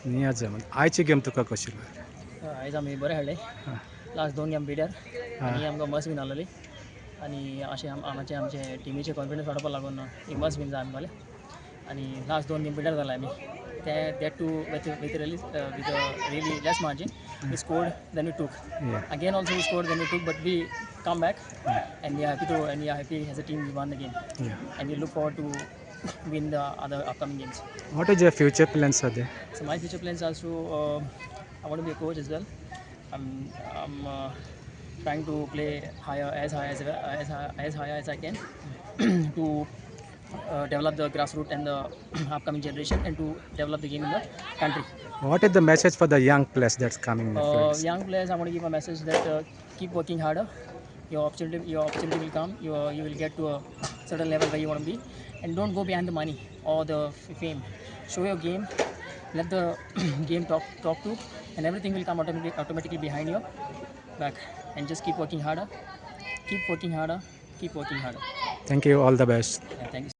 नियाज अहमद आयची गेम तुका कशी आयज आमी बरे खेळ्ळे. लास्ट 2 गेम पिड्यार आनी आमकां मस्ट विन आसलेली आनी अशें आमचे टिमीचे कॉन्फिडन्स वाडोवपा लागून एक मस्ट विन जाय आमकां आनी लास्ट 2 गेम पिड्यार जाला आमी that too with really less margin. We scored, then we took. Again also we scored, then we took, but we come back and we are happy as a team we won the game. And we look forward to win the other upcoming games. What is your future plans for there? So my future plans are to I want to be a coach as well. I'm trying to play as high as I can to develop the grassroots and the upcoming generation and to develop the game in the country. What is the message for the young players that's coming in the field? Young players, I want to give a message that keep working harder. Your opportunity will come. You will get to a certain level where you want to be, and don't go behind the money or the fame. Show your game. Let the game talk to, and everything will come automatically behind your back. And just keep working harder. Keep working harder. Keep working harder. Thank you. All the best. Yeah, thank you.